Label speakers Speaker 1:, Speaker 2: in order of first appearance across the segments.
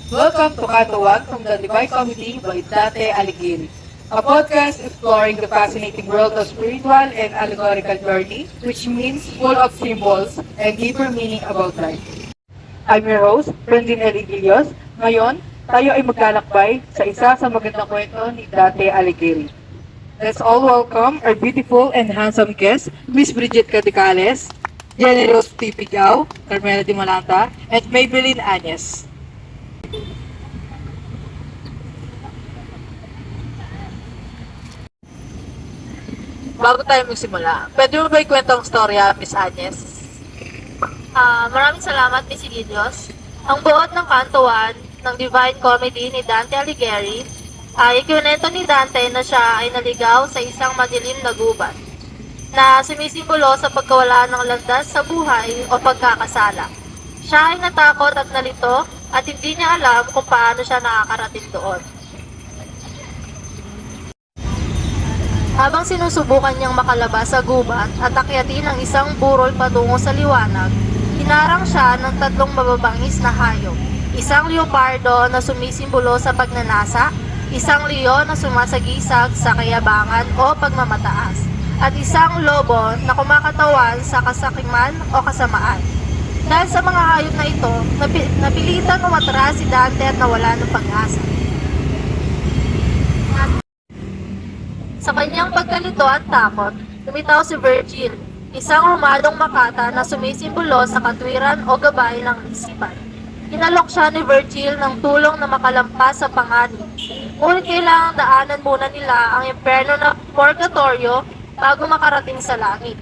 Speaker 1: Welcome to Katawag from the Divine Comedy by Dante Alighieri, a podcast exploring the fascinating world of spiritual and allegorical journey, which means full of symbols and deeper meaning about life. I'm your host, Brandon Eligilios. Ngayon, tayo ay maglalakbay sa isa sa magandang kwento ni Dante Alighieri. Let's all welcome our beautiful and handsome guest, Miss Bridget Cadicales, Generous Tipigao, Carmela Di Malanta, and Maybelline Anyes. Bago tayo magsimula, pwede mo ba ikwento ang storya, Miss Anyes?
Speaker 2: Maraming salamat, Miss Igilios. Ang buod ng kantuan ng Divine Comedy ni Dante Alighieri ay ikinento ni Dante na siya ay naligaw sa isang madilim na gubat na sumisimbolo sa pagkawala ng landas sa buhay o pagkakasala. Siya ay natakot at nalito at hindi niya alam kung paano siya nakakarating doon. Habang sinusubukan niyang makalabas sa gubat at akyatin ang isang burol patungo sa liwanag, hinarang siya ng tatlong mababangis na hayop. Isang leopardo na sumisimbolo sa pagnanasa, isang leon na sumasagisag sa kayabangan o pagmamataas, at isang lobo na kumakatawan sa kasakiman o kasamaan. Dahil sa mga hayop na ito, napilitan umatras si Dante at nawala ng pag-asa. Sa kanyang pagkalito at takot, lumitaw si Virgil, isang rumadong makata na sumisimbolo sa katwiran o gabay ng isipan. Inalok siya ni Virgil ng tulong na makalampas sa panganib. Ngunit kailangang daanan muna nila ang impyerno na purgatorio bago makarating sa langit.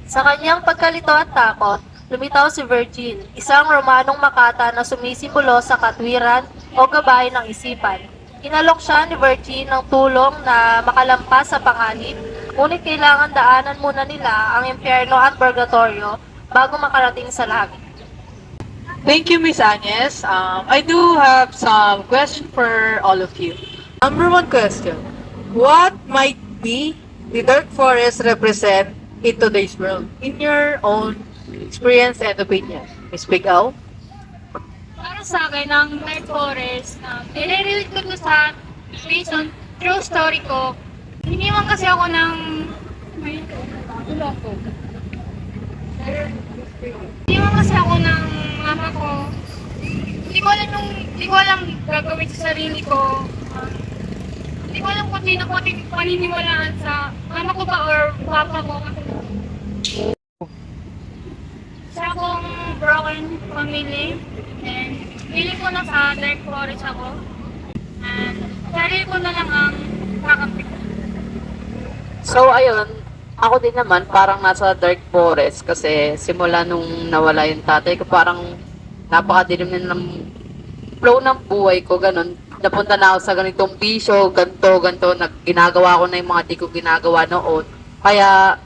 Speaker 2: Sa kanyang pagkalito at takot, lumitaw si Virgil, isang Romanong makata na sumisimbolo sa katwiran o gabay ng isipan. Inalok siya ni Virgil ng tulong na makalampas sa panganib, ngunit kailangan daanan muna nila ang impyerno at purgatorio bago makarating sa langit.
Speaker 1: Thank you, Miss Agnes. I do have some question for all of you. Number one question. What might be the dark forest represent in today's world? In your own experience and opinion. Miss Pigao?
Speaker 3: Para sa akin, ang Dark Forest, nire-relate ko to sa based on true story ko. Hiniwan kasi ako ng... Hiniwan kasi ako ng mama ko. Hindi ko alam gagawin sa sarili ko. Hindi ko alam kung sino ko paniniwalaan sa mama ko ba or papa ko. Sa akong broken family, and feeling ko na sa Dark Forest ako. And sarili ko na lang ang kakampi ko.
Speaker 4: So, ayun, ako din naman parang nasa dark forest kasi simula nung nawala yung tatay ko, parang napakadilim na ng flow ng buhay ko, ganun. Napunta na ako sa ganitong bisyo, ganto, ginagawa ko na yung mga di ko ginagawa noon. Kaya,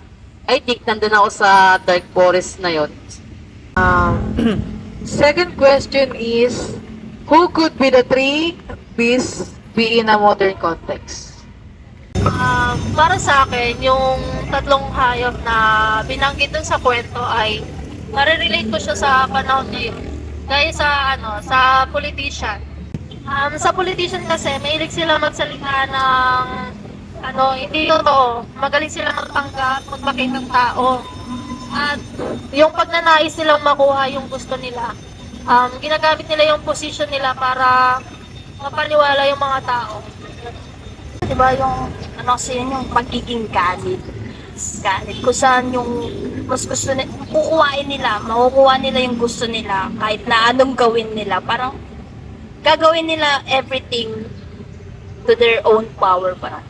Speaker 4: I think nandun ako sa dark forest na yon.
Speaker 1: Second question is, who could be the three beasts be in a modern context?
Speaker 2: Para sa akin, yung tatlong hayop na binanggit dun sa kwento ay nare-relate ko siya sa panahon ngayon. Dahil sa politician. Sa politician kasi, mahilig sila magsalita ng hindi totoo. Magaling sila magpanggap, magpakit ng tao. At yung pagnanais nilang makuha yung gusto nila, ginagamit nila yung position nila para mapaniwala yung mga tao.
Speaker 5: Diba yung yung pagiging galit kung saan yung mas gusto nila, kukuhain nila, makukuha nila yung gusto nila kahit na anong gawin nila, parang gagawin nila everything to their own power, parang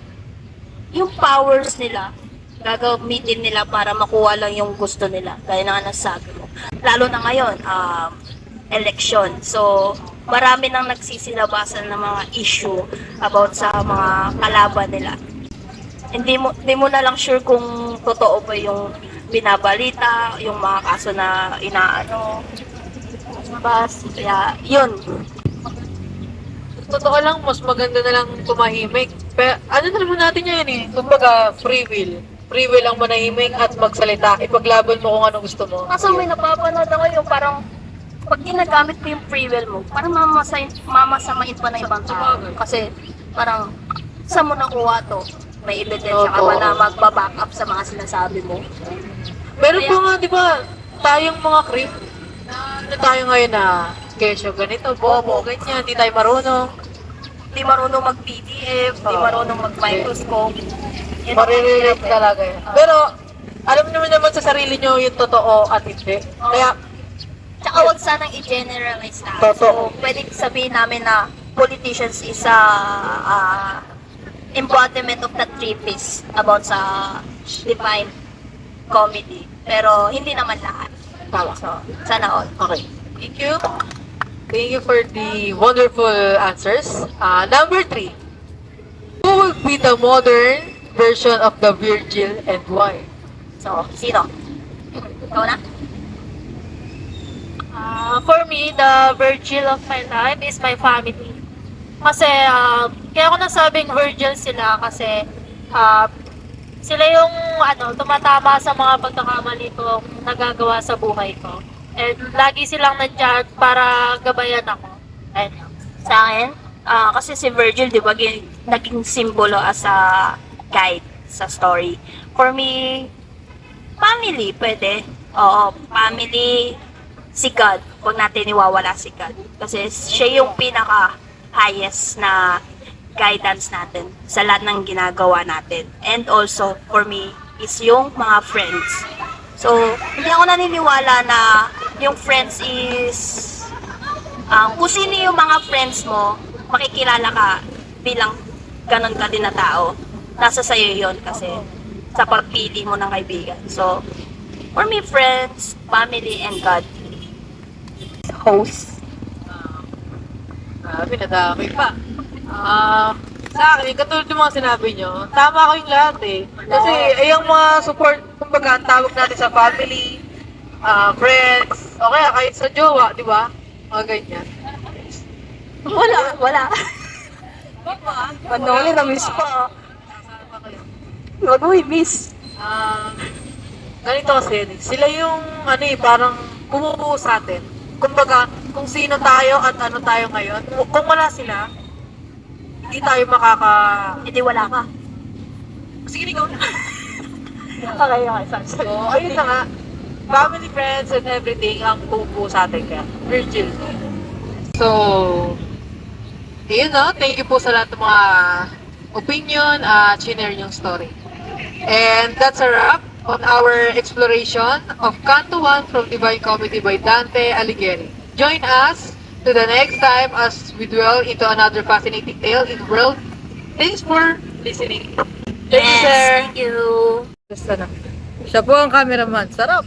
Speaker 5: yung powers nila gagamitin nila para makuha lang yung gusto nila, gaya na nga nasabi mo, lalo na ngayon election. So, marami nang nagsisilabasan ng mga issue about sa mga kalaban nila. Hindi mo na lang sure kung totoo ba yung binabalita, yung mga kaso na kaya, yun.
Speaker 1: Totoo lang, mas maganda na lang tumahimik. Pero ano na naman natin yan eh. Kumbaga, free will. Free will ang manahimik at magsalita. Ipaglaban mo kung anong gusto mo.
Speaker 5: Kaso may napapanood ako yung parang pag ginagamit mo yung free will mo, parang mamasamain pa ng ibang tao. Kasi parang, saan mo nakuha to? May ebidensya ka ba na magbaback up sa mga sinasabi mo?
Speaker 6: Meron pa nga, di ba, tayong mga creep na tayo ngayon na kesyo ganito, bobo, ganyan, di tayo marunong.
Speaker 5: Di marunong mag-PDF, di marunong mag-microscope. Yun ang
Speaker 6: Marirelate
Speaker 5: hirap eh.
Speaker 6: talaga eh. Pero, alam naman sa sarili nyo yung totoo at hindi. Kaya,
Speaker 5: Tsaka wag sanang i-generalize na.
Speaker 6: Totoo.
Speaker 5: So, pwede sabihin namin na politicians is a embodiment of the three P's about sa divine comedy. Pero hindi naman lahat.
Speaker 6: tama.
Speaker 5: So, sana all.
Speaker 6: Okay. Thank you. Thank you for the wonderful answers. Number 3. Who will be the modern version of the Virgil and why?
Speaker 5: So, sino? Ikaw na?
Speaker 2: For me, the Virgil of my life is my family. Kasi, kaya ako nasabing Virgil sila kasi sila yung tumatama sa mga pagkakamali ko nagagawa sa buhay ko. And lagi silang nandyan para gabayan ako. And,
Speaker 5: Sa akin, kasi si Virgil, di ba, naging simbolo as a guide sa story. For me, family, pwede. Oo, family, si God. Huwag natin iwawala si God. Kasi siya yung pinaka-highest na guidance natin sa lahat ng ginagawa natin. And also, for me, is yung mga friends. So, hindi ako naniniwala na yung friends is kung sino yung mga friends mo, makikilala ka bilang ganon ka din na tao. Nasa sayo yun kasi sa pagpili mo ng kaibigan. So, for me, friends, family, and God. Host.
Speaker 6: Pinadami pa. Sa akin, katulad yung mga sinabi nyo, tama ko yung lahat eh. Kasi, yung mga support, kumbaga, ang tawag natin sa family, friends, o kaya kahit sa jowa, di ba? Mga ganyan.
Speaker 5: Wala. Manoli na miss pa. Wag mo i-miss.
Speaker 6: Ganito kasi, sila yung, parang bumubuo sa atin. Kumbaga, kung sino tayo at ano tayo ngayon, kung wala sila, hindi tayo
Speaker 5: Hindi wala ka.
Speaker 6: Sige, ikaw na.
Speaker 5: Okay.
Speaker 6: So, ayun na nga. Family, friends, and everything ang bumubuo sa atin kaya. Virgil. So, yun no. Thank you po sa lahat ng mga opinion at share yung story. And that's a wrap on our exploration of Canto 1 from Divine Comedy by Dante Alighieri. Join us to the next time as we dwell into another fascinating tale in the world. Thanks for listening. Thank you, sir.
Speaker 5: Thank you.
Speaker 6: Gusto na. Siya po ang cameraman. Sarap!